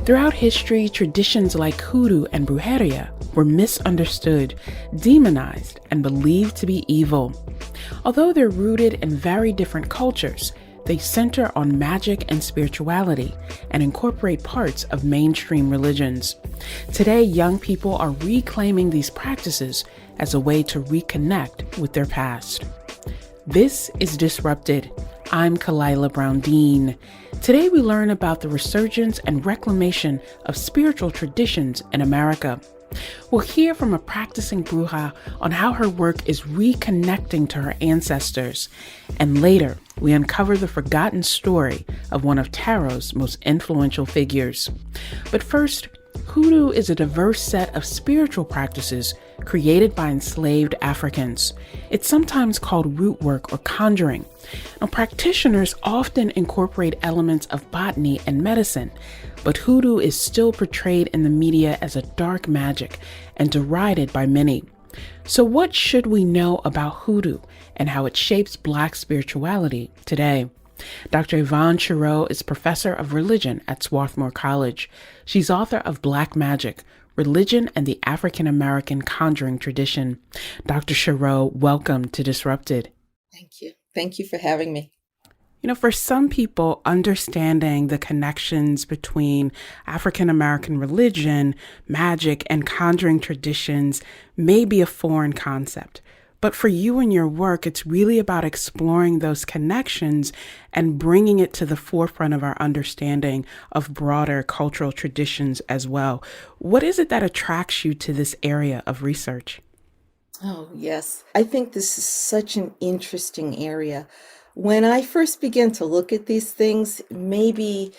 Throughout history, traditions like hoodoo and brujeria were misunderstood, demonized, and believed to be evil. Although they're rooted in very different cultures, they center on magic and spirituality and incorporate parts of mainstream religions. Today, young people are reclaiming these practices as a way to reconnect with their past. This is Disrupted. I'm Kalila Brown-Dean. Today we learn about the resurgence and reclamation of spiritual traditions in America. We'll hear from a practicing bruja on how her work is reconnecting to her ancestors. And later, we uncover the forgotten story of one of tarot's most influential figures. But first, hoodoo is a diverse set of spiritual practices created by enslaved Africans. It's sometimes called root work or conjuring. Now, practitioners often incorporate elements of botany and medicine, but hoodoo is still portrayed in the media as a dark magic and derided by many. So what should we know about hoodoo and how it shapes Black spirituality today? Dr. Yvonne Choureau is professor of religion at Swarthmore College. She's author of Black Magic, Religion and the African American Conjuring Tradition. Dr. Choureau, welcome to Disrupted. Thank you. Thank you for having me. You know, for some people, understanding the connections between African American religion, magic, and conjuring traditions may be a foreign concept. But for you and your work, it's really about exploring those connections and bringing it to the forefront of our understanding of broader cultural traditions as well. What is it that attracts you to this area of research? Oh, yes. I think this is such an interesting area. When I first began to look at these things, maybe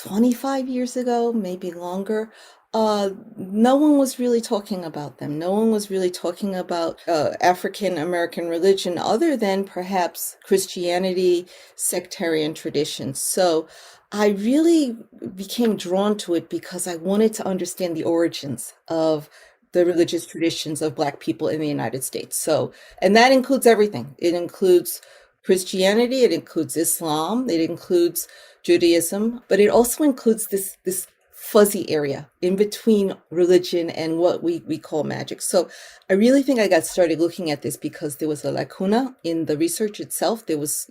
25 years ago, maybe longer, no one was really talking about them. No one was really talking about African American religion other than perhaps Christianity, sectarian traditions. So I really became drawn to it because I wanted to understand the origins of the religious traditions of Black people in the United States. So, and that includes everything. It includes Christianity, it includes Islam, it includes Judaism, but it also includes this fuzzy area in between religion and what we call magic. So I really think I got started looking at this because there was a lacuna in the research itself. There was,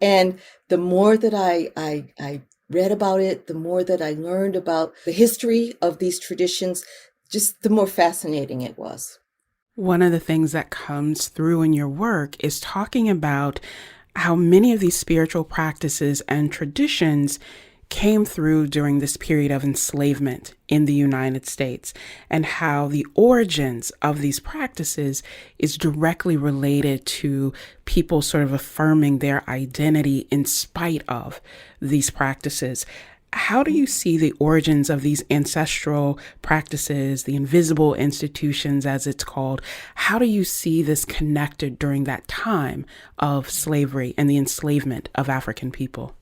and the more that I read about it, the more that I learned about the history of these traditions, just the more fascinating it was. One of the things that comes through in your work is talking about how many of these spiritual practices and traditions came through during this period of enslavement in the United States, and how the origins of these practices is directly related to people sort of affirming their identity in spite of these practices. How do you see the origins of these ancestral practices, the invisible institutions, as it's called? How do you see this connected during that time of slavery and the enslavement of African people?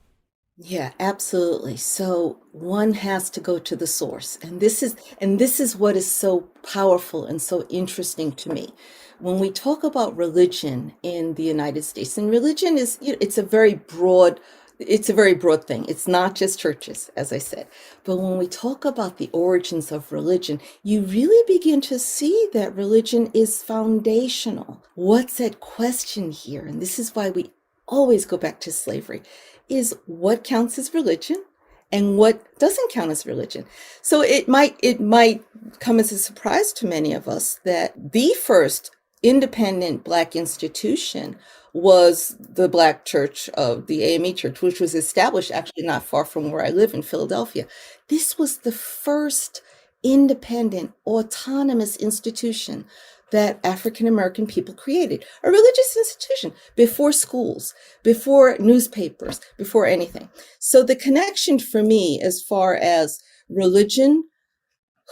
Yeah, absolutely. So one has to go to the source. And this is what is so powerful and so interesting to me. When we talk about religion in the United States, and religion is, it's a very broad thing. It's not just churches, as I said. But when we talk about the origins of religion, you really begin to see that religion is foundational. What's at question here? And this is why we always go back to slavery, is what counts as religion and what doesn't count as religion. So it might come as a surprise to many of us that the first independent Black institution was the Black Church of the AME Church, which was established actually not far from where I live in Philadelphia. This was the first independent, autonomous institution that African American people created, a religious institution, before schools, before newspapers, before anything. So the connection for me, as far as religion,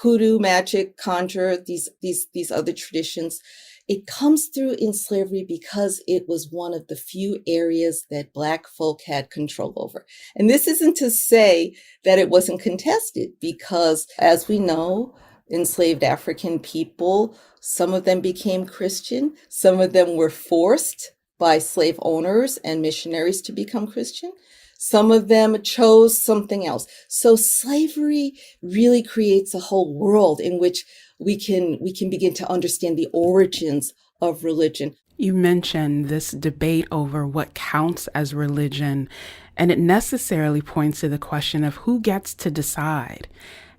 hoodoo, magic, conjure, these other traditions, it comes through in slavery because it was one of the few areas that Black folk had control over. And this isn't to say that it wasn't contested, because as we know, enslaved African people, some of them became Christian, some of them were forced by slave owners and missionaries to become Christian. Some of them chose something else. So slavery really creates a whole world in which we can begin to understand the origins of religion. You mentioned this debate over what counts as religion, and it necessarily points to the question of who gets to decide.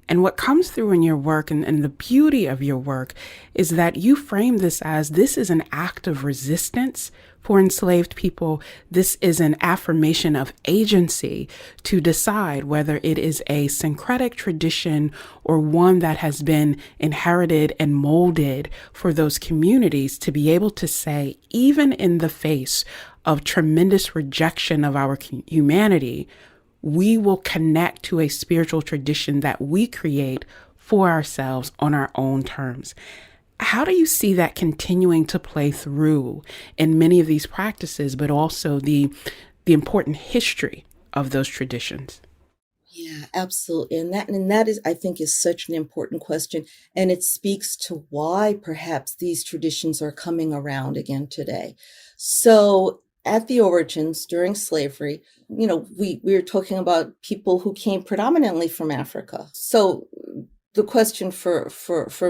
And what comes through in your work and the beauty of your work is that you frame this as this is an act of resistance for enslaved people. This is an affirmation of agency to decide whether it is a syncretic tradition or one that has been inherited and molded for those communities to be able to say, even in the face of tremendous rejection of our humanity, we will connect to a spiritual tradition that we create for ourselves on our own terms. How do you see that continuing to play through in many of these practices, but also the important history of those traditions? Yeah, absolutely. And that is, I think, is such an important question. And it speaks to why perhaps these traditions are coming around again today. So at the origins during slavery, we were talking about people who came predominantly from Africa. So the question for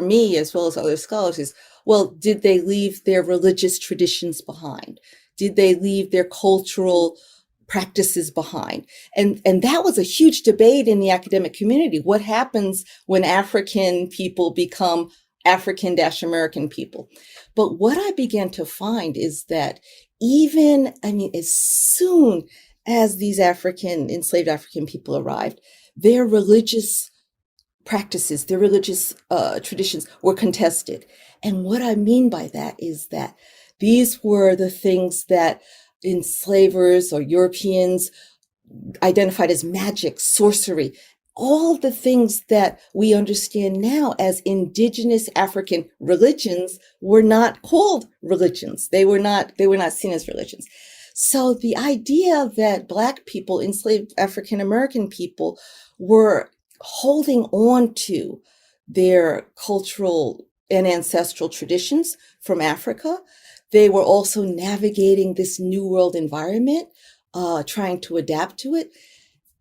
me, as well as other scholars, is, well, did they leave their religious traditions behind? Did they leave their cultural practices behind? And that was a huge debate in the academic community. What happens when African people become African-American people? But what I began to find is that as soon as these enslaved African people arrived, their religious practices, their religious traditions were contested. And what I mean by that is that these were the things that enslavers or Europeans identified as magic, sorcery, all the things that we understand now as indigenous African religions were not called religions. They were not seen as religions. So the idea that Black people, enslaved African American people, were holding on to their cultural and ancestral traditions from Africa. They were also navigating this new world environment, trying to adapt to it.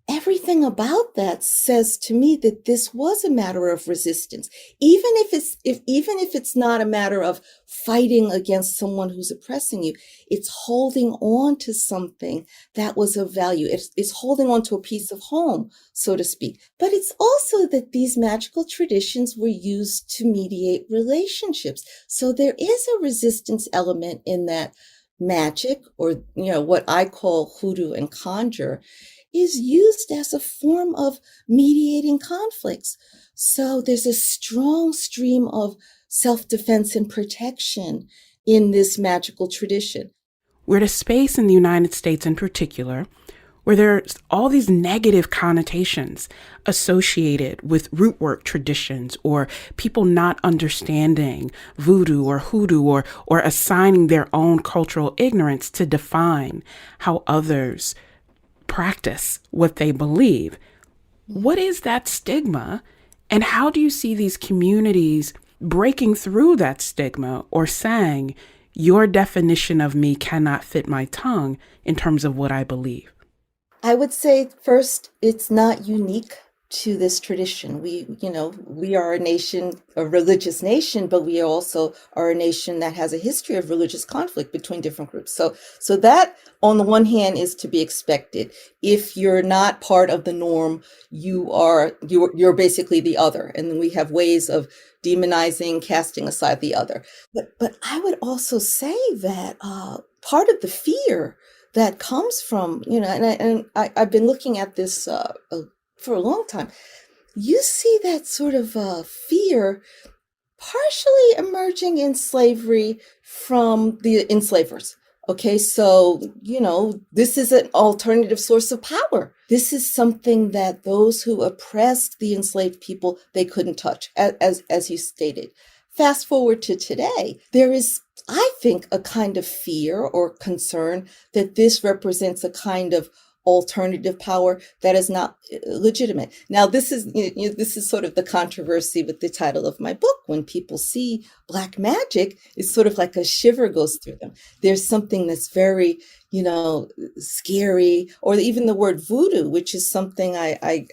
Everything about that says to me that this was a matter of resistance, even if it's not a matter of fighting against someone who's oppressing you. It's holding on to something that was of value. It's holding on to a piece of home, so to speak. But it's also that these magical traditions were used to mediate relationships. So there is a resistance element in that magic, or what I call hoodoo and conjure, is used as a form of mediating conflicts. So there's a strong stream of self-defense and protection in this magical tradition. We're at a space in the United States in particular where there's all these negative connotations associated with root work traditions, or people not understanding voodoo or hoodoo, or assigning their own cultural ignorance to define how others practice what they believe. What is that stigma, and how do you see these communities breaking through that stigma, or saying, your definition of me cannot fit my tongue in terms of what I believe? I would say, first, it's not unique to this tradition. We are a religious nation, but we also are a nation that has a history of religious conflict between different groups. So that, on the one hand, is to be expected. If you're not part of the norm, you're basically the other, and we have ways of demonizing, casting aside the other. But I would also say that part of the fear that comes from, I've been looking at this for a long time. You see that sort of fear partially emerging in slavery from the enslavers. Okay, so, this is an alternative source of power. This is something that those who oppressed the enslaved people, they couldn't touch, as you stated. Fast forward to today, there is, I think, a kind of fear or concern that this represents a kind of alternative power that is not legitimate. Now, this is sort of the controversy with the title of my book. When people see Black magic, it's sort of like a shiver goes through them. There's something that's very, scary, or even the word voodoo, which is something I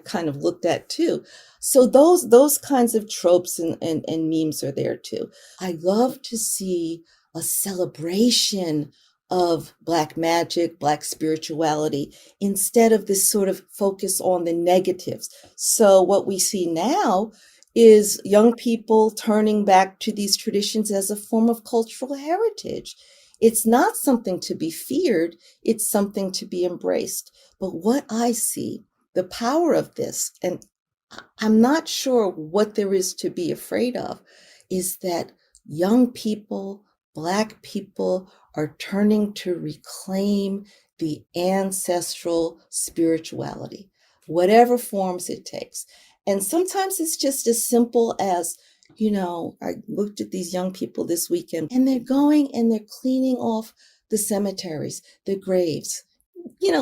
kind of looked at too. So those kinds of tropes and memes are there too. I love to see a celebration of Black magic, Black spirituality, instead of this sort of focus on the negatives. So what we see now is young people turning back to these traditions as a form of cultural heritage. It's not something to be feared, it's something to be embraced. But what I see, the power of this, and I'm not sure what there is to be afraid of, is that young people, Black people, are turning to reclaim the ancestral spirituality, whatever forms it takes. And sometimes it's just as simple as, I looked at these young people this weekend, and they're going and they're cleaning off the cemeteries, the graves.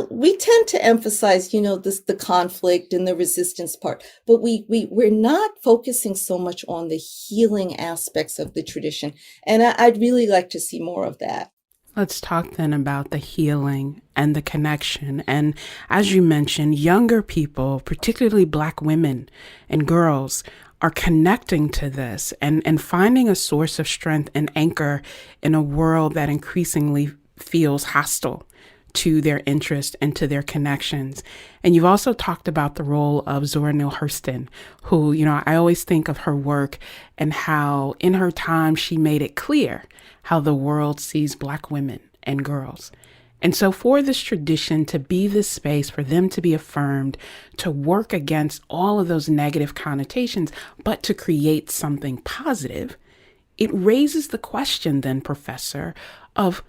We tend to emphasize, the conflict and the resistance part, but we're not focusing so much on the healing aspects of the tradition. And I'd really like to see more of that. Let's talk then about the healing and the connection. And as you mentioned, younger people, particularly Black women and girls, are connecting to this and finding a source of strength and anchor in a world that increasingly feels hostile to their interest and to their connections. And you've also talked about the role of Zora Neale Hurston, who, I always think of her work and how in her time she made it clear how the world sees Black women and girls. And so for this tradition to be this space, for them to be affirmed, to work against all of those negative connotations, but to create something positive, it raises the question then, Professor, of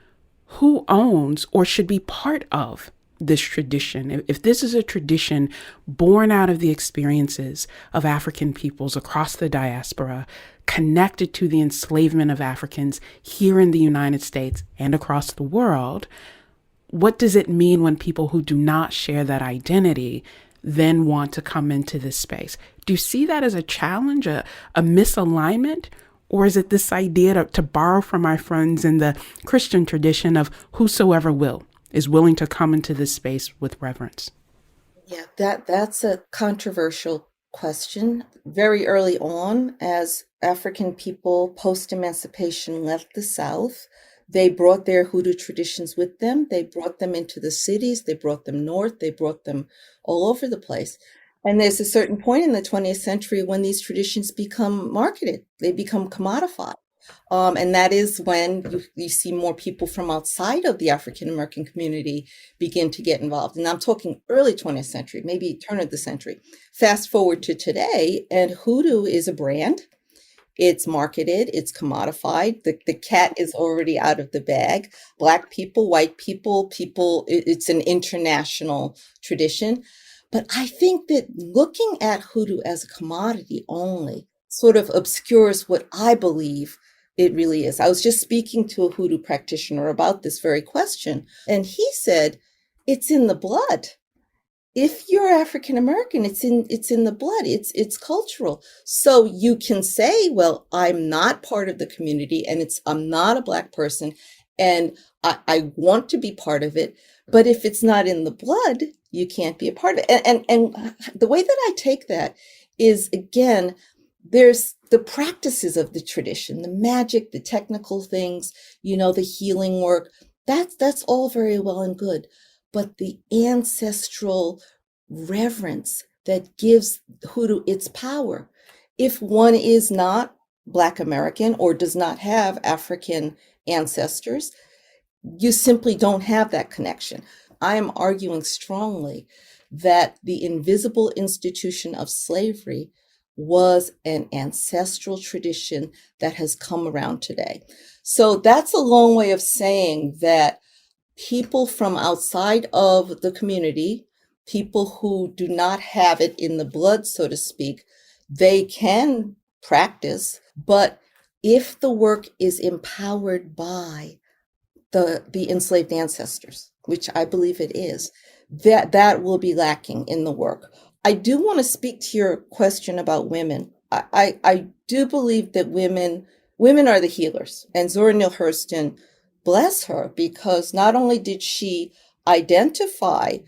who owns or should be part of this tradition. If this is a tradition born out of the experiences of African peoples across the diaspora, connected to the enslavement of Africans here in the United States and across the world, what does it mean when people who do not share that identity then want to come into this space? Do you see that as a challenge, a misalignment? Or is it this idea to borrow from our friends in the Christian tradition of whosoever is willing to come into this space with reverence? Yeah, that's a controversial question. Very early on, as African people post-emancipation left the South, they brought their hoodoo traditions with them. They brought them into the cities. They brought them north. They brought them all over the place. And there's a certain point in the 20th century when these traditions become marketed. They become commodified. And that is when you see more people from outside of the African American community begin to get involved. And I'm talking early 20th century, maybe turn of the century. Fast forward to today, and hoodoo is a brand. It's marketed, it's commodified. The cat is already out of the bag. Black people, white people, it's an international tradition. But I think that looking at hoodoo as a commodity only sort of obscures what I believe it really is. I was just speaking to a hoodoo practitioner about this very question, and he said, it's in the blood. If you're African American, it's in the blood. It's cultural. So you can say, well, I'm not part of the community, and I'm not a Black person, and I want to be part of it. But if it's not in the blood, you can't be a part of it. And the way that I take that is, again, there's the practices of the tradition, the magic, the technical things, the healing work. That's all very well and good. But the ancestral reverence that gives hoodoo its power. If one is not Black American or does not have African ancestors, you simply don't have that connection. I am arguing strongly that the invisible institution of slavery was an ancestral tradition that has come around today. So that's a long way of saying that people from outside of the community, people who do not have it in the blood, so to speak, they can practice, but if the work is empowered by the enslaved ancestors, which I believe it is, that will be lacking in the work. I do want to speak to your question about women. I do believe that women are the healers, and Zora Neale Hurston bless her, because not only did she identify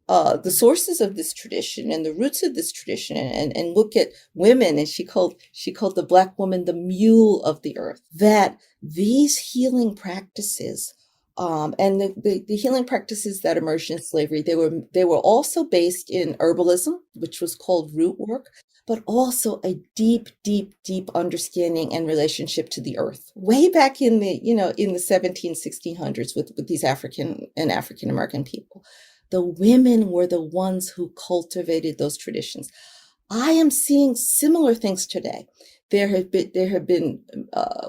the sources of this tradition and the roots of this tradition, and look at women, and she called the Black woman the mule of the earth, that these healing practices, and the healing practices that emerged in slavery, they were also based in herbalism, which was called root work, but also a deep, deep, deep understanding and relationship to the earth. Way back in the, in the 1600s with these African American people, the women were the ones who cultivated those traditions. I am seeing similar things today. There have been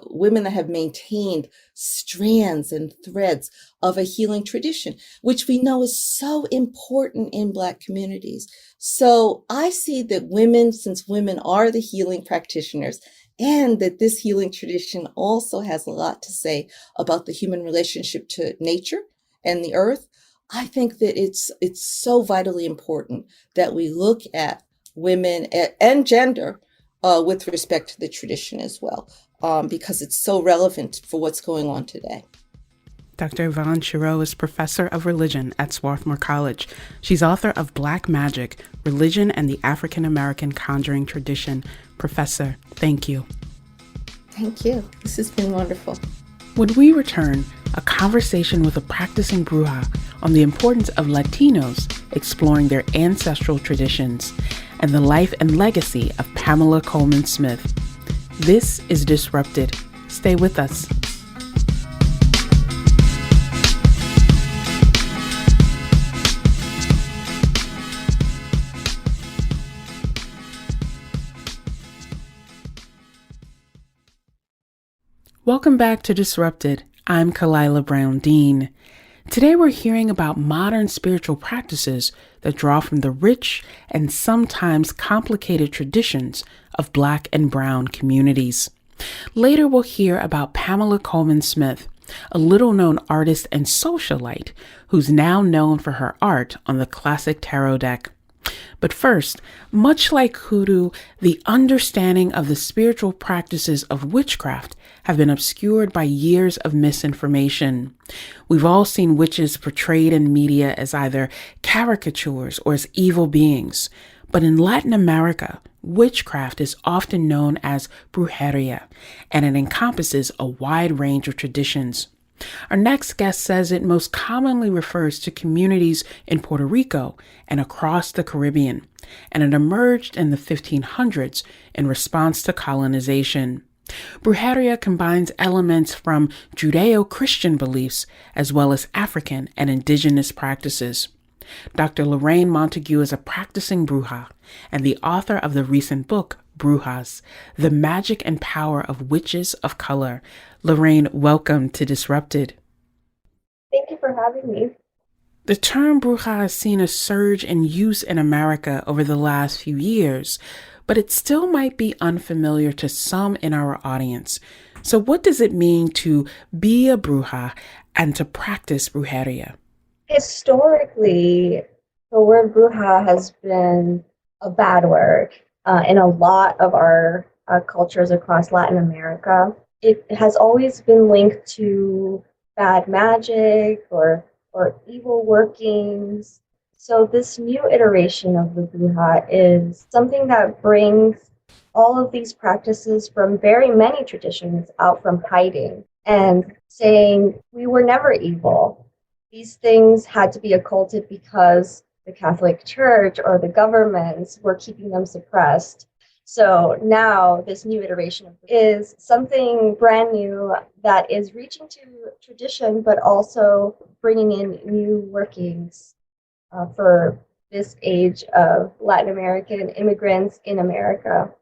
women that have maintained strands and threads of a healing tradition, which we know is so important in Black communities. So I see that since women are the healing practitioners, and that this healing tradition also has a lot to say about the human relationship to nature and the earth, I think that it's so vitally important that we look at women and gender with respect to the tradition as well, because it's so relevant for what's going on today. Dr. Yvonne Chirot is professor of religion at Swarthmore College. She's author of Black Magic, Religion and the African American Conjuring Tradition. Professor, thank you. Thank you. This has been wonderful. When we return, a conversation with a practicing bruja on the importance of Latinos exploring their ancestral traditions and the life and legacy of Pamela Coleman-Smith. This is Disrupted. Stay with us. Welcome back to Disrupted. I'm Kalila Brown-Dean. Today we're hearing about modern spiritual practices that draw from the rich and sometimes complicated traditions of Black and Brown communities. Later we'll hear about Pamela Coleman-Smith, a little-known artist and socialite who's now known for her art on the classic tarot deck. But first, much like hoodoo, the understanding of the spiritual practices of witchcraft have been obscured by years of misinformation. We've all seen witches portrayed in media as either caricatures or as evil beings. But in Latin America, witchcraft is often known as brujeria, and it encompasses a wide range of traditions. Our next guest says it most commonly refers to communities in Puerto Rico and across the Caribbean, and it emerged in the 1500s in response to colonization. Brujeria combines elements from Judeo-Christian beliefs as well as African and indigenous practices. Dr. Lorraine Montague is a practicing bruja and the author of the recent book, Brujas, The Magic and Power of Witches of Color. Lorraine, welcome to Disrupted. Thank you for having me. The term bruja has seen a surge in use in America over the last few years, but it still might be unfamiliar to some in our audience. So what does it mean to be a bruja and to practice brujeria? Historically, the word bruja has been a bad word in a lot of our cultures across Latin America. It has always been linked to bad magic or evil workings. So this new iteration of the bruja is something that brings all of these practices from very many traditions out from hiding and saying we were never evil. These things had to be occulted because the Catholic Church or the governments were keeping them suppressed. So now this new iteration is something brand new that is reaching to tradition, but also bringing in new workings for this age of Latin American immigrants in America.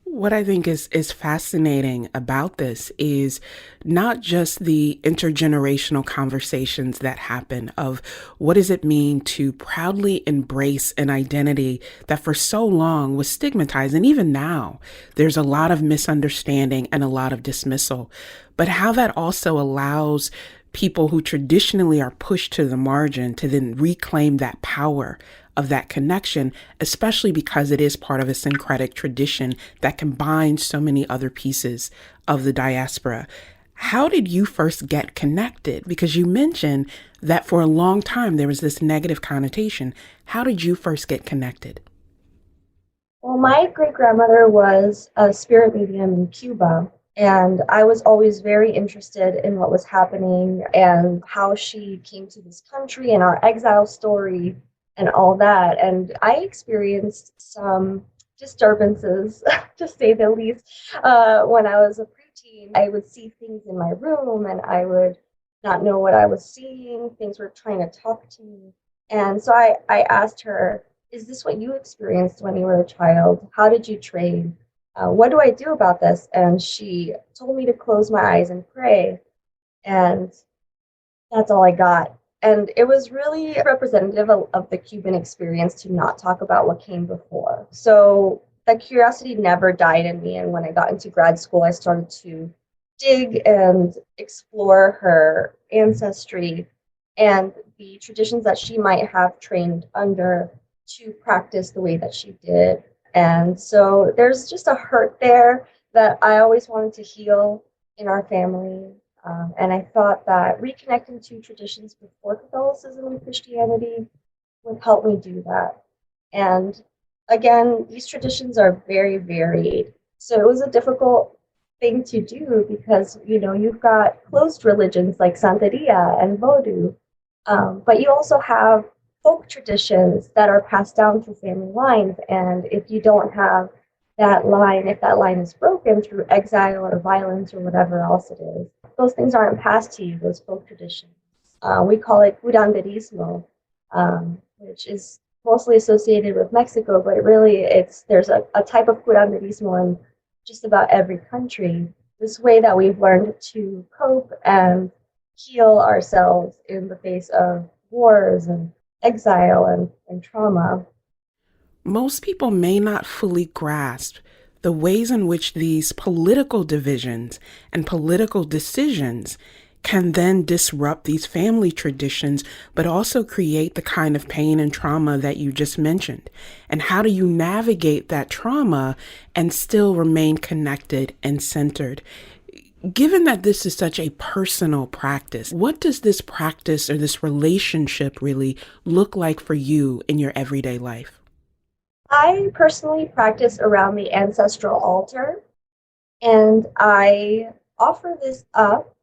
What I think is fascinating about this is not just the intergenerational conversations that happen of what does it mean to proudly embrace an identity that for so long was stigmatized. And even now, there's a lot of misunderstanding and a lot of dismissal, but how that also allows people who traditionally are pushed to the margin to then reclaim that power of that connection, especially because it is part of a syncretic tradition that combines so many other pieces of the diaspora. How did you first get connected? Because you mentioned that for a long time there was this negative connotation. How did you first get connected? Well, my great grandmother was a spirit medium in Cuba, and I was always very interested in what was happening and how she came to this country and our exile story and all that. And I experienced some disturbances, to say the least, when I was a preteen. I would see things in my room and I would not know what I was seeing. Things were trying to talk to me. And so I asked her, is this what you experienced when you were a child? How did you train? What do I do about this? And she told me to close my eyes and pray. And that's all I got. And it was really representative of the Cuban experience to not talk about what came before. So the curiosity never died in me. And when I got into grad school, I started to dig and explore her ancestry and the traditions that she might have trained under to practice the way that she did. And so there's just a hurt there that I always wanted to heal in our family. And I thought that reconnecting to traditions before Catholicism and Christianity would help me do that. And again, these traditions are very varied. So it was a difficult thing to do because, you've got closed religions like Santeria and Vodou, but you also have folk traditions that are passed down through family lines. And if you don't have that line, if that line is broken through exile or violence or whatever else it is, those things aren't passed to you, those folk traditions. We call it curanderismo, which is mostly associated with Mexico, but there's a type of curanderismo in just about every country. This way that we've learned to cope and heal ourselves in the face of wars and exile and trauma. Most people may not fully grasp the ways in which these political divisions and political decisions can then disrupt these family traditions, but also create the kind of pain and trauma that you just mentioned. And how do you navigate that trauma and still remain connected and centered? Given that this is such a personal practice, what does this practice or this relationship really look like for you in your everyday life? I personally practice around the ancestral altar, and I offer this up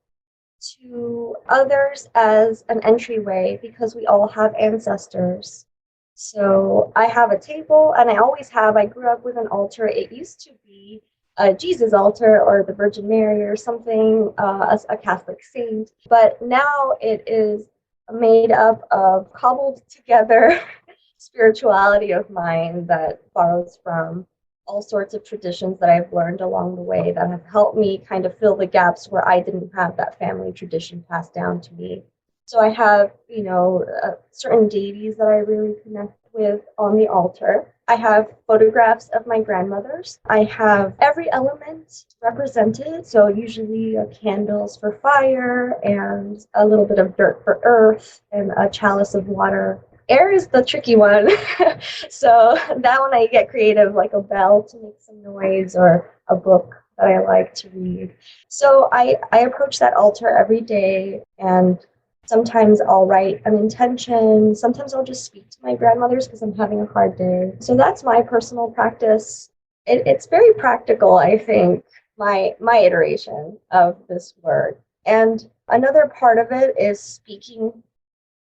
to others as an entryway because we all have ancestors. So I have a table, and I grew up with an altar. It used to be a Jesus altar or the Virgin Mary or something, a Catholic saint, but now it is made up of cobbled together spirituality of mine that borrows from all sorts of traditions that I've learned along the way that have helped me kind of fill the gaps where I didn't have that family tradition passed down to me. So I have, certain deities that I really connect with on the altar. I have photographs of my grandmothers. I have every element represented. So usually candles for fire and a little bit of dirt for earth and a chalice of water. Air is the tricky one. So that one I get creative, like a bell to make some noise or a book that I like to read. So I approach that altar every day, and sometimes I'll write an intention. Sometimes I'll just speak to my grandmothers because I'm having a hard day. So that's my personal practice. It's very practical, I think, my iteration of this word. And another part of it is speaking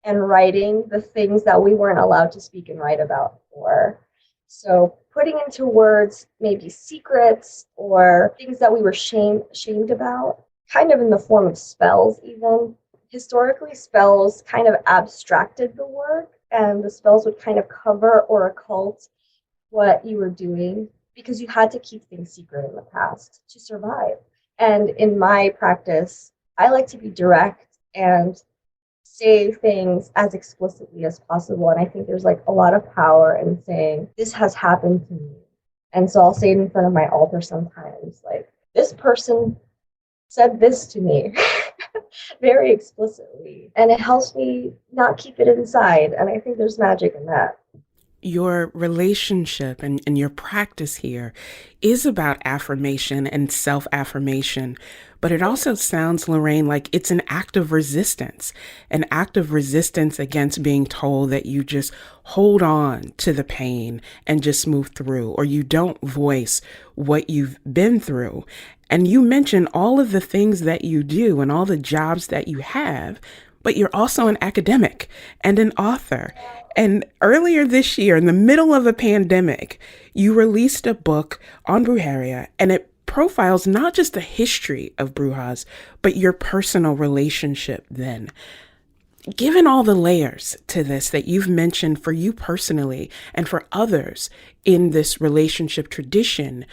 and writing the things that we weren't allowed to speak and write about before. So putting into words maybe secrets or things that we were shamed about, kind of in the form of spells even. Historically, spells kind of abstracted the work, and the spells would kind of cover or occult what you were doing because you had to keep things secret in the past to survive. And in my practice, I like to be direct and say things as explicitly as possible. And I think there's like a lot of power in saying, this has happened to me. And so I'll say it in front of my altar sometimes, like, this person said this to me very explicitly. And it helps me not keep it inside. And I think there's magic in that. Your relationship and your practice here is about affirmation and self-affirmation, but it also sounds, Lorraine, like it's an act of resistance against being told that you just hold on to the pain and just move through, or you don't voice what you've been through. And you mentioned all of the things that you do and all the jobs that you have, but you're also an academic and an author. And earlier this year, in the middle of a pandemic, you released a book on Brujeria, and it profiles not just the history of Brujas, but your personal relationship then. Given all the layers to this that you've mentioned for you personally and for others in this relationship tradition,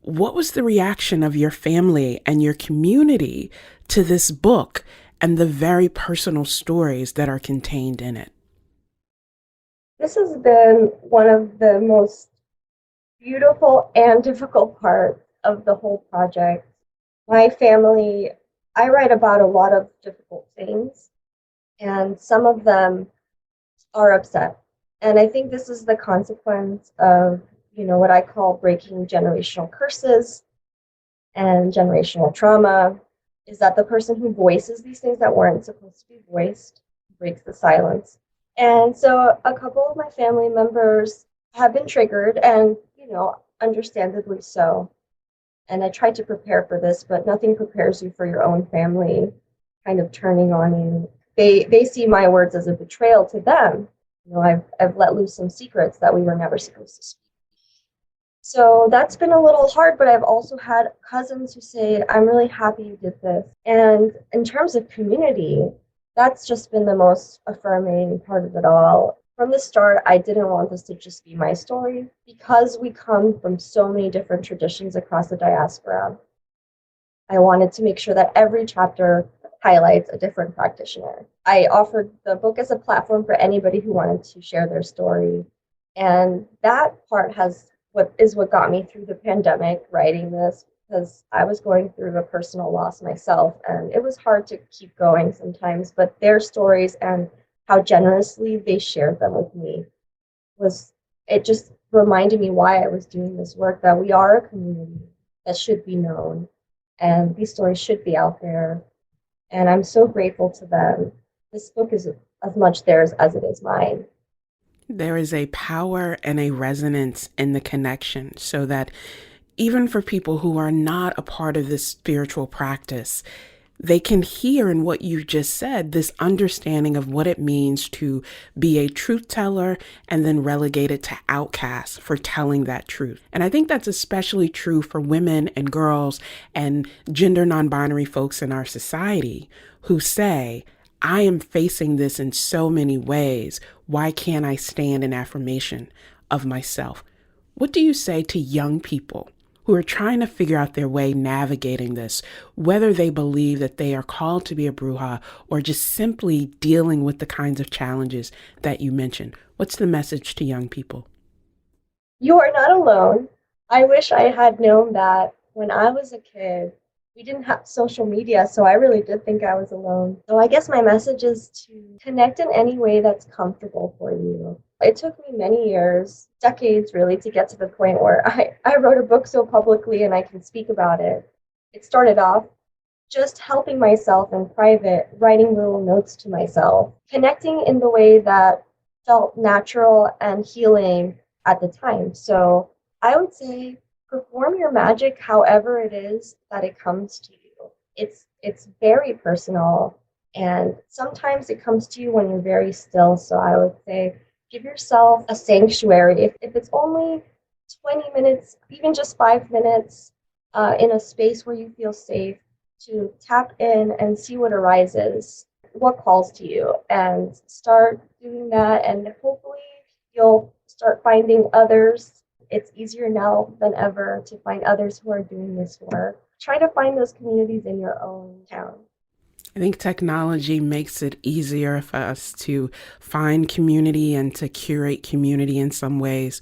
what was the reaction of your family and your community to this book and the very personal stories that are contained in it? This has been one of the most beautiful and difficult parts of the whole project. My family, I write about a lot of difficult things, and some of them are upset. And I think this is the consequence of, what I call breaking generational curses and generational trauma, is that the person who voices these things that weren't supposed to be voiced breaks the silence. And so a couple of my family members have been triggered, and, understandably so. And I tried to prepare for this, but nothing prepares you for your own family kind of turning on you. They see my words as a betrayal to them. I've let loose some secrets that we were never supposed to speak. So that's been a little hard, but I've also had cousins who say, I'm really happy you did this. And in terms of community, that's just been the most affirming part of it all. From the start, I didn't want this to just be my story, because we come from so many different traditions across the diaspora. I wanted to make sure that every chapter highlights a different practitioner. I offered the book as a platform for anybody who wanted to share their story. And that part what got me through the pandemic, writing this, because I was going through a personal loss myself, and it was hard to keep going sometimes, but their stories and how generously they shared them with me it just reminded me why I was doing this work, that we are a community that should be known, and these stories should be out there, and I'm so grateful to them. This book is as much theirs as it is mine. There is a power and a resonance in the connection, so that even for people who are not a part of this spiritual practice, they can hear in what you just said this understanding of what it means to be a truth teller and then relegated to outcasts for telling that truth. And I think that's especially true for women and girls and gender non-binary folks in our society who say, I am facing this in so many ways. Why can't I stand in affirmation of myself? What do you say to young people who are trying to figure out their way navigating this, whether they believe that they are called to be a bruja or just simply dealing with the kinds of challenges that you mentioned? What's the message to young people? You are not alone. I wish I had known that when I was a kid. We didn't have social media, so I really did think I was alone. So I guess my message is to connect in any way that's comfortable for you. It took me many years, decades really, to get to the point where I wrote a book so publicly and I can speak about it. It started off just helping myself in private, writing little notes to myself, connecting in the way that felt natural and healing at the time. So I would say perform your magic however it is that it comes to you. It's very personal, and sometimes it comes to you when you're very still. So I would say give yourself a sanctuary. If it's only 20 minutes, even just 5 minutes in a space where you feel safe, to tap in and see what arises, what calls to you, and start doing that, and hopefully you'll start finding others. It's easier now than ever to find others who are doing this work. Try to find those communities in your own town. I think technology makes it easier for us to find community and to curate community in some ways,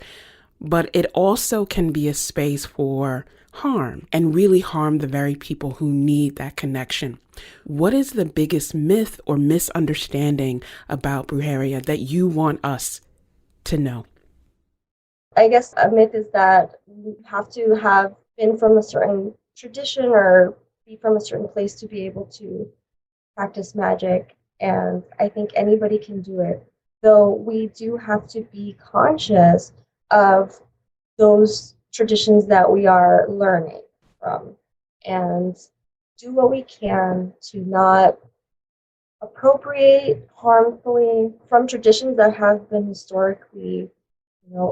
but it also can be a space for harm and really harm the very people who need that connection. What is the biggest myth or misunderstanding about Brujeria that you want us to know? I guess a myth is that you have to have been from a certain tradition or be from a certain place to be able to practice magic. And I think anybody can do it, though we do have to be conscious of those traditions that we are learning from and do what we can to not appropriate harmfully from traditions that have been historically,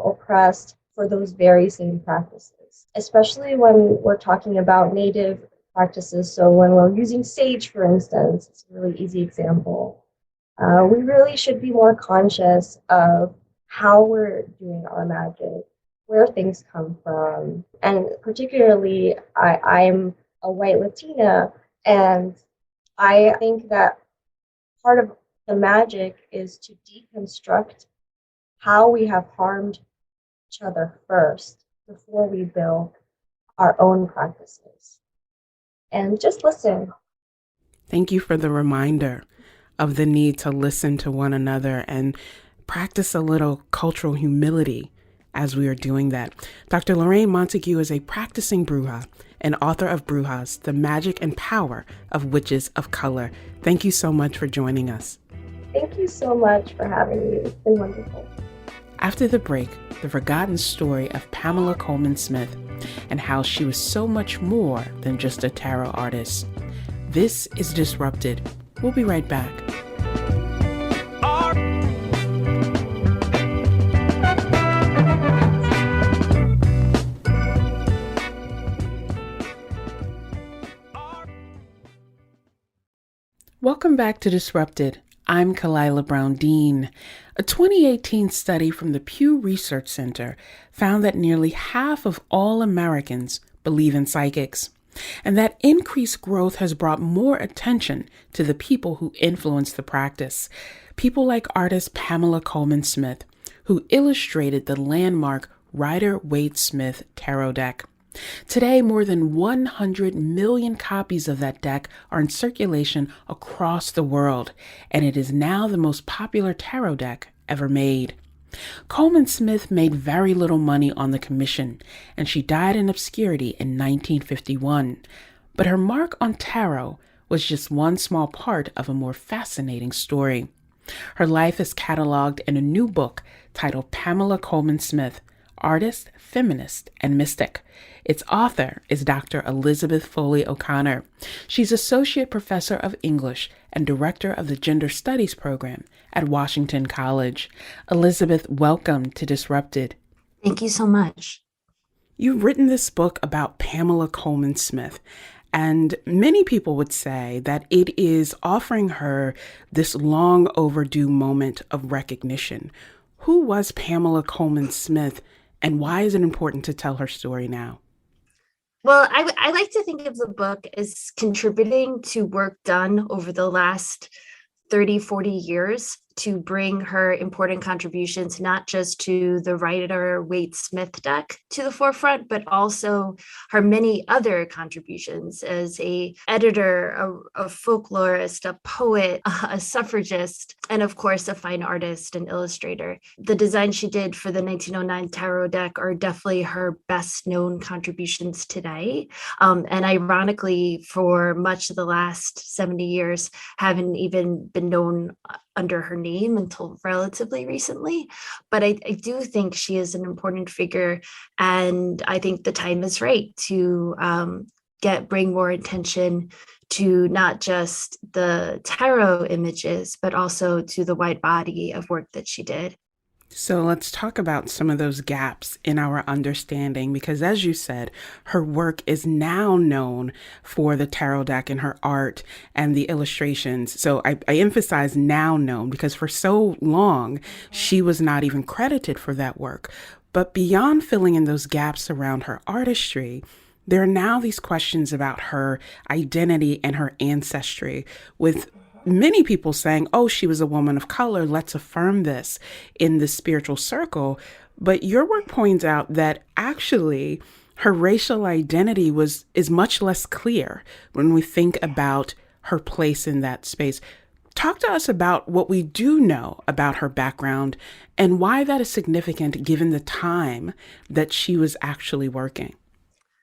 oppressed for those very same practices, especially when we're talking about native practices. So when we're using sage, for instance, it's a really easy example. We really should be more conscious of how we're doing our magic, where things come from. And particularly, I'm a white Latina, and I think that part of the magic is to deconstruct how we have harmed each other first before we build our own practices. And just listen. Thank you for the reminder of the need to listen to one another and practice a little cultural humility as we are doing that. Dr. Lorraine Montague is a practicing Bruja and author of Brujas, The Magic and Power of Witches of Color. Thank you so much for joining us. Thank you so much for having me. It's been wonderful. After the break, the forgotten story of Pamela Coleman-Smith and how she was so much more than just a tarot artist. This is Disrupted. We'll be right back. Welcome back to Disrupted. I'm Kalila Brown-Dean. A 2018 study from the Pew Research Center found that nearly half of all Americans believe in psychics, and that increased growth has brought more attention to the people who influence the practice. People like artist Pamela Coleman-Smith, who illustrated the landmark Rider-Waite-Smith tarot deck. Today, more than 100 million copies of that deck are in circulation across the world, and it is now the most popular tarot deck ever made. Coleman-Smith made very little money on the commission, and she died in obscurity in 1951. But her mark on tarot was just one small part of a more fascinating story. Her life is cataloged in a new book titled Pamela Coleman-Smith, Artist, Feminist, and Mystic. Its author is Dr. Elizabeth Foley O'Connor. She's Associate Professor of English and Director of the Gender Studies program at Washington College. Elizabeth, welcome to Disrupted. Thank you so much. You've written this book about Pamela Coleman-Smith, and many people would say that it is offering her this long overdue moment of recognition. Who was Pamela Coleman-Smith, and why is it important to tell her story now? Well, I like to think of the book as contributing to work done over the last 30, 40 years to bring her important contributions, not just to the Rider-Waite-Smith deck to the forefront, but also her many other contributions as a editor, a folklorist, a poet, a suffragist, and of course, a fine artist and illustrator. The designs she did for the 1909 tarot deck are definitely her best known contributions today. And ironically, for much of the last 70 years, haven't even been known under her name until relatively recently. But I do think she is an important figure, and I think the time is right to bring more attention to not just the tarot images, but also to the wide body of work that she did. So let's talk about some of those gaps in our understanding, because as you said, her work is now known for the tarot deck and her art and the illustrations. So I emphasize now known because for so long, she was not even credited for that work. But beyond filling in those gaps around her artistry, there are now these questions about her identity and her ancestry, with many people saying, oh, she was a woman of color. Let's affirm this in the spiritual circle. But your work points out that actually her racial identity is much less clear when we think about her place in that space. Talk to us about what we do know about her background and why that is significant given the time that she was actually working.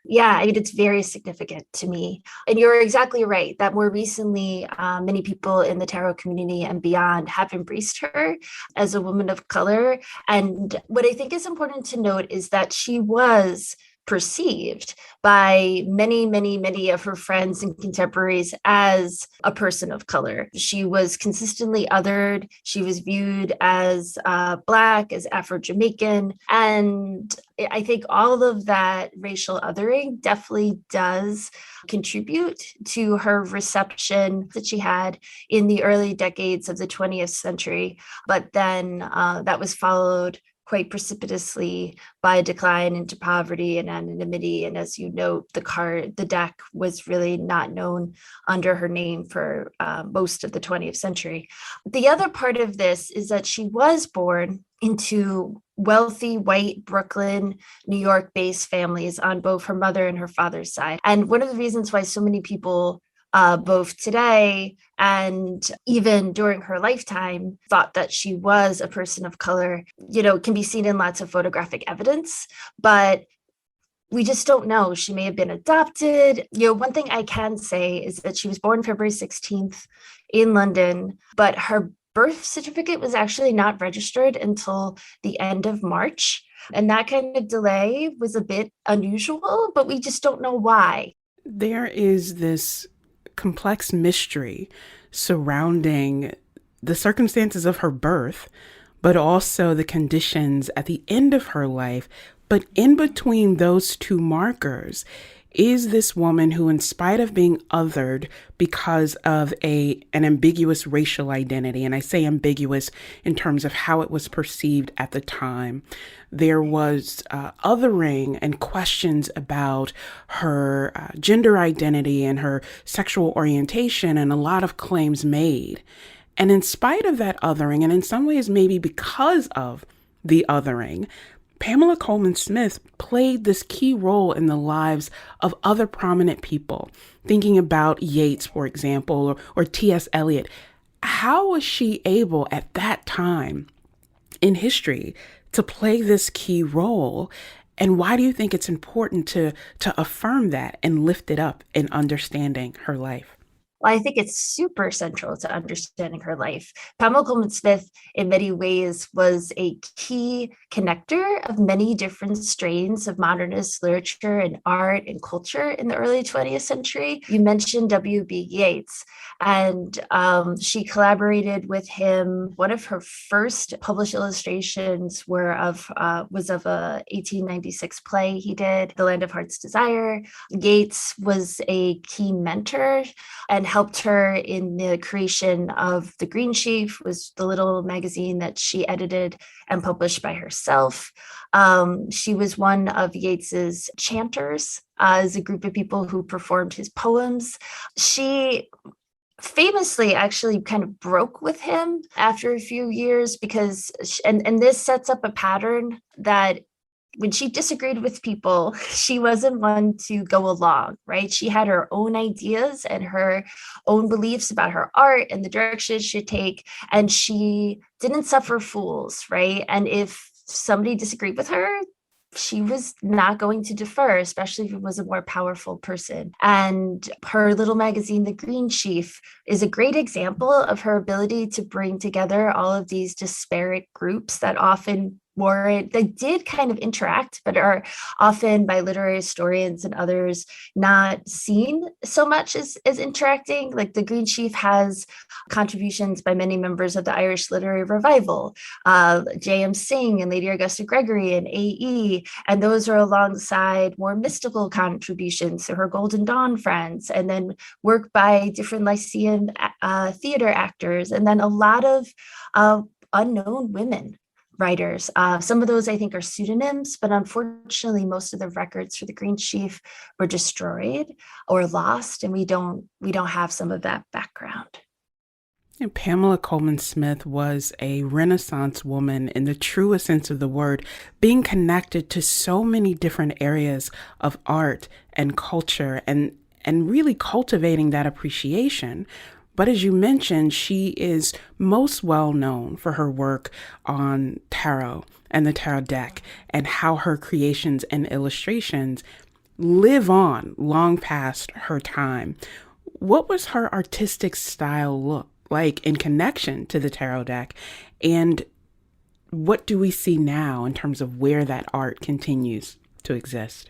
Yeah, I mean, it's very significant to me. And you're exactly right that more recently, many people in the tarot community and beyond have embraced her as a woman of color. And what I think is important to note is that she was perceived by many of her friends and contemporaries as a person of color. She was consistently othered. She was viewed as Black, as Afro-Jamaican. And I think all of that racial othering definitely does contribute to her reception that she had in the early decades of the 20th century. But then that was followed quite precipitously by a decline into poverty and anonymity. And as you note, the deck was really not known under her name for most of the 20th century. The other part of this is that she was born into wealthy white Brooklyn, New York-based families on both her mother and her father's side. And one of the reasons why so many people both today and even during her lifetime thought that she was a person of color, can be seen in lots of photographic evidence, but we just don't know. She may have been adopted. One thing I can say is that she was born February 16th in London, but her birth certificate was actually not registered until the end of March. And that kind of delay was a bit unusual, but we just don't know why. There is this complex mystery surrounding the circumstances of her birth, but also the conditions at the end of her life. But in between those two markers is this woman who, in spite of being othered because of an ambiguous racial identity, and I say ambiguous in terms of how it was perceived at the time, there was othering and questions about her gender identity and her sexual orientation, and a lot of claims made. And in spite of that othering, and in some ways maybe because of the othering, Pamela Coleman-Smith played this key role in the lives of other prominent people. Thinking about Yeats, for example, or T.S. Eliot. How was she able at that time in history to play this key role? And why do you think it's important to affirm that and lift it up in understanding her life? Well, I think it's super central to understanding her life. Pamela Coleman-Smith, in many ways, was a key connector of many different strains of modernist literature and art and culture in the early 20th century. You mentioned W.B. Yeats, and she collaborated with him. One of her first published illustrations was of a 1896 play he did, The Land of Heart's Desire. Yeats was a key mentor and helped her in the creation of The Green Sheaf, was the little magazine that she edited and published by herself. She was one of Yeats's chanters, as a group of people who performed his poems. She famously actually kind of broke with him after a few years because, and this sets up a pattern that when she disagreed with people, she wasn't one to go along, right? She had her own ideas and her own beliefs about her art and the direction it should take, and she didn't suffer fools, right? And if somebody disagreed with her, she was not going to defer, especially if it was a more powerful person. And her little magazine, The Green Sheaf, is a great example of her ability to bring together all of these disparate groups that often they did kind of interact, but are often by literary historians and others not seen so much as interacting. Like The Green Sheaf has contributions by many members of the Irish Literary Revival, J.M. Singh and Lady Augusta Gregory and A.E., and those are alongside more mystical contributions, so her Golden Dawn friends, and then work by different Lyceum theater actors, and then a lot of unknown women writers. Some of those I think are pseudonyms, but unfortunately most of the records for The Green Sheaf were destroyed or lost, and we don't have some of that background. And Pamela Coleman-Smith was a Renaissance woman in the truest sense of the word, being connected to so many different areas of art and culture and really cultivating that appreciation. But as you mentioned, she is most well known for her work on tarot and the tarot deck, and how her creations and illustrations live on long past her time. What was her artistic style look like in connection to the tarot deck? And what do we see now in terms of where that art continues to exist?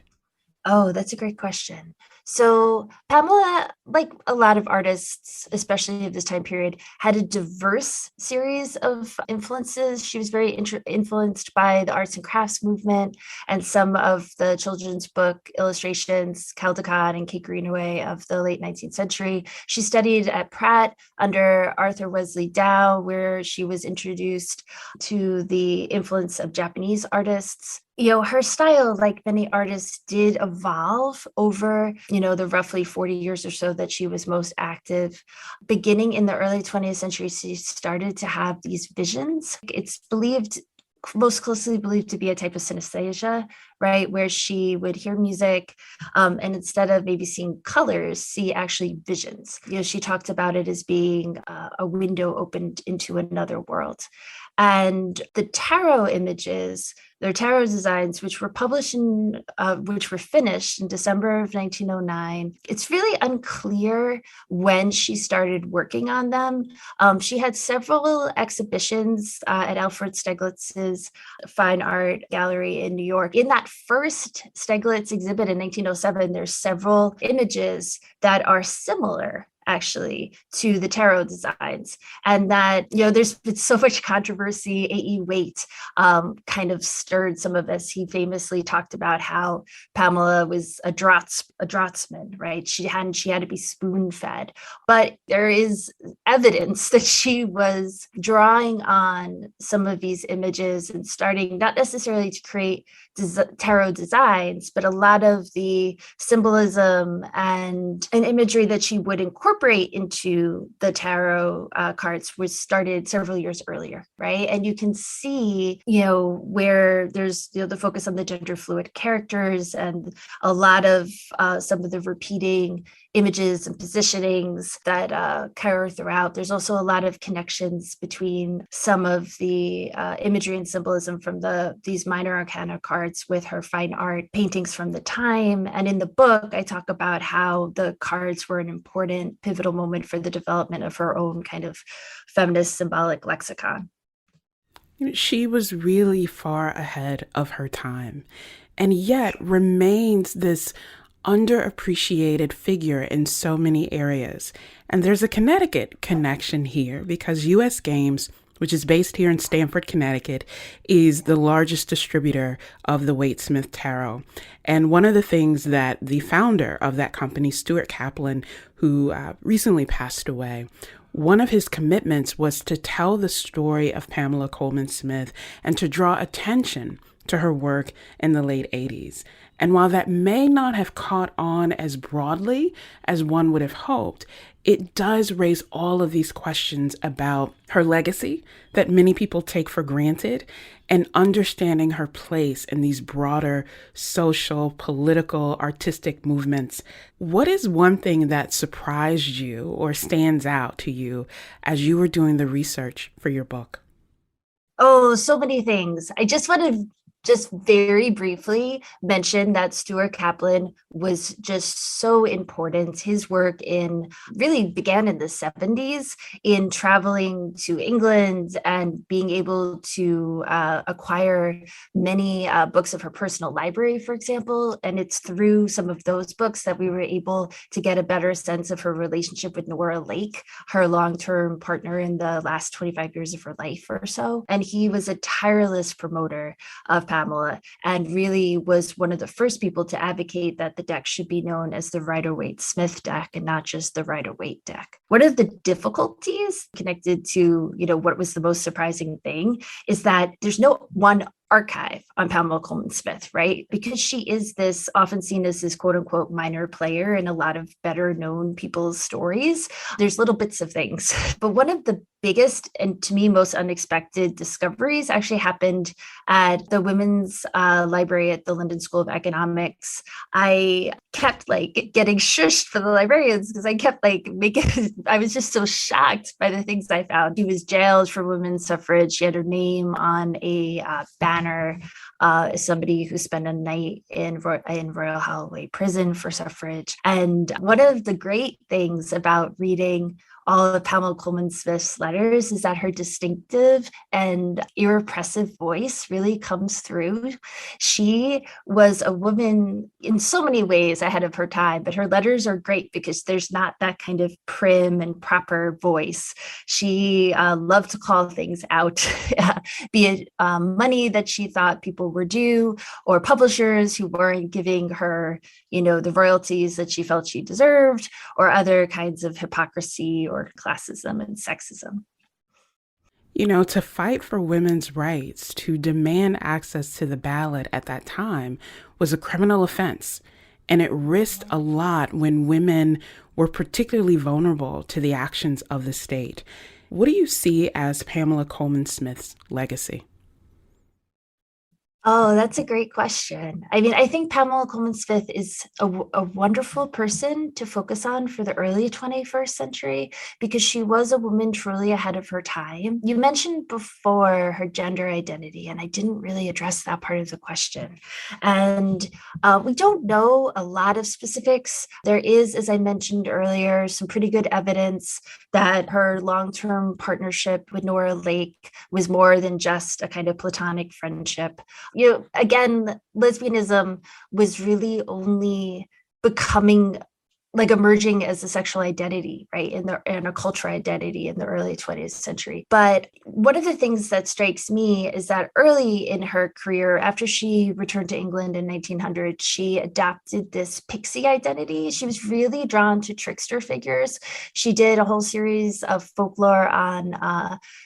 Oh, that's a great question. So Pamela, like a lot of artists, especially of this time period, had a diverse series of influences. She was very influenced by the arts and crafts movement and some of the children's book illustrations, Caldecott and Kate Greenaway of the late 19th century. She studied at Pratt under Arthur Wesley Dow, where she was introduced to the influence of Japanese artists. Her style, like many artists, did evolve over, the roughly 40 years or so that she was most active. Beginning in the early 20th century, she started to have these visions. It's most closely believed to be a type of synesthesia, right? Where she would hear music and instead of maybe seeing colors, see actually visions. She talked about it as being a window opened into another world. And the tarot images, their tarot designs, which were which were finished in December of 1909. It's really unclear when she started working on them. She had several exhibitions at Alfred Stieglitz's Fine Art Gallery in New York. In that first Stieglitz exhibit in 1907, there's several images that are similar actually to the tarot designs, and that there's been so much controversy. A.E. Waite kind of stirred some of this. He famously talked about how Pamela was a draughtsman, right? She had to be spoon fed, but there is evidence that she was drawing on some of these images and starting not necessarily to create tarot designs, but a lot of the symbolism and an imagery that she would incorporate into the tarot cards was started several years earlier, right? And you can see, where there's the focus on the gender fluid characters and a lot of some of the repeating images and positionings that carry throughout. There's also a lot of connections between some of the imagery and symbolism from these minor arcana cards with her fine art paintings from the time. And in the book, I talk about how the cards were an important pivotal moment for the development of her own kind of feminist symbolic lexicon. She was really far ahead of her time, and yet remains this underappreciated figure in so many areas. And there's a Connecticut connection here because U.S. Games, which is based here in Stamford, Connecticut, is the largest distributor of the Waite-Smith Tarot. And one of the things that the founder of that company, Stuart Kaplan, who recently passed away, one of his commitments was to tell the story of Pamela Coleman-Smith and to draw attention to her work in the late 80s. And while that may not have caught on as broadly as one would have hoped, it does raise all of these questions about her legacy that many people take for granted and understanding her place in these broader social, political, artistic movements. What is one thing that surprised you or stands out to you as you were doing the research for your book? Oh, so many things. I just want to very briefly mention that Stuart Kaplan was just so important. His work really began in the 70s in traveling to England and being able to acquire many books of her personal library, for example. And it's through some of those books that we were able to get a better sense of her relationship with Nora Lake, her long-term partner in the last 25 years of her life or so. And he was a tireless promoter of Pamela and really was one of the first people to advocate that the deck should be known as the Rider-Waite-Smith deck and not just the Rider-Waite deck. One of the difficulties connected to, what was the most surprising thing is that there's no one archive on Pamela Coleman-Smith, right? Because she is this often seen as this quote unquote minor player in a lot of better known people's stories. There's little bits of things, but one of the biggest and to me most unexpected discoveries actually happened at the women's library at the London School of Economics. I kept getting shushed for the librarians because I kept I was just so shocked by the things I found. She was jailed for women's suffrage. She had her name on a banner as somebody who spent a night in Royal Holloway prison for suffrage. And one of the great things about reading all of Pamela Coleman-Smith's letters is that her distinctive and irrepressive voice really comes through. She was a woman in so many ways ahead of her time, but her letters are great because there's not that kind of prim and proper voice. She loved to call things out, be it money that she thought people were due, or publishers who weren't giving her, the royalties that she felt she deserved, or other kinds of hypocrisy or classism and sexism. To fight for women's rights, to demand access to the ballot at that time was a criminal offense, and it risked a lot when women were particularly vulnerable to the actions of the state. What do you see as Pamela Coleman-Smith's legacy? Oh, that's a great question. I mean, I think Pamela Coleman-Smith is a wonderful person to focus on for the early 21st century because she was a woman truly ahead of her time. You mentioned before her gender identity, and I didn't really address that part of the question. And we don't know a lot of specifics. There is, as I mentioned earlier, some pretty good evidence that her long-term partnership with Nora Lake was more than just a kind of platonic friendship. Again, lesbianism was really only becoming emerging as a sexual identity, right, in a cultural identity in the early 20th century. But one of the things that strikes me is that early in her career, after she returned to England in 1900, she adopted this pixie identity. She was really drawn to trickster figures. She did a whole series of folklore on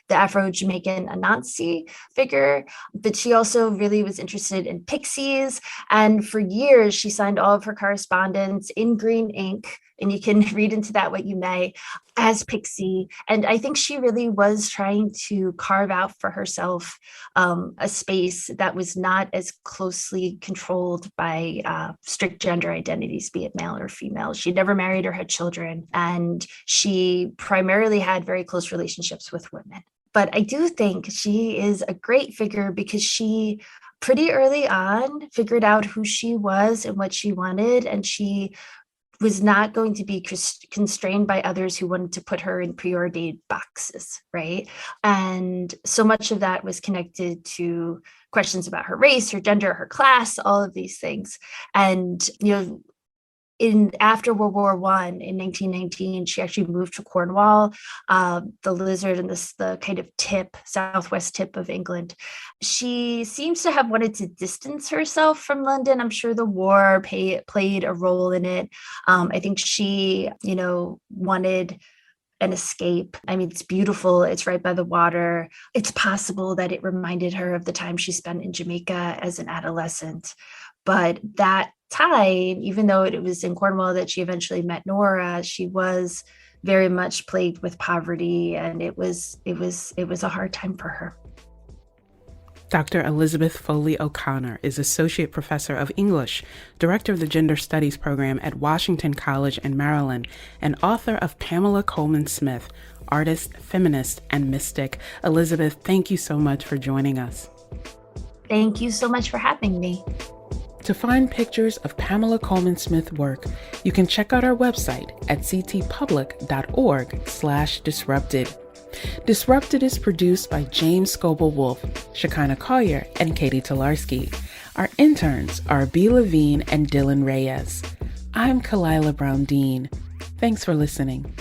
the Afro-Jamaican Anansi figure, but she also really was interested in pixies. And for years, she signed all of her correspondence in green ink, and you can read into that what you may, as Pixie. And I think she really was trying to carve out for herself a space that was not as closely controlled by strict gender identities, be it male or female. She never married or had children, and she primarily had very close relationships with women. But I do think she is a great figure because she pretty early on figured out who she was and what she wanted, and she was not going to be constrained by others who wanted to put her in preordained boxes, right? And so much of that was connected to questions about her race, her gender, her class, all of these things. And, after World War I in 1919, she actually moved to Cornwall, the Lizard and the kind of southwest tip of England. She seems to have wanted to distance herself from London. I'm sure the war played a role in it. I think she, wanted an escape. I mean, it's beautiful. It's right by the water. It's possible that it reminded her of the time she spent in Jamaica as an adolescent. But that time, even though it was in Cornwall that she eventually met Nora, she was very much plagued with poverty, and it was a hard time for her. Dr. Elizabeth Foley O'Connor is Associate Professor of English, Director of the Gender Studies Program at Washington College in Maryland, and author of Pamela Coleman-Smith, artist, feminist, and mystic. Elizabeth, thank you so much for joining us. Thank you so much for having me. To find pictures of Pamela Coleman-Smith work, you can check out our website at ctpublic.org/disrupted. Disrupted is produced by James Szkobel-Wolff, Szkobel-Wolff, Collier, and Catie Talarski. Our interns are B. Levine and Dylan Reyes. I'm Kalila Brown-Dean. Thanks for listening.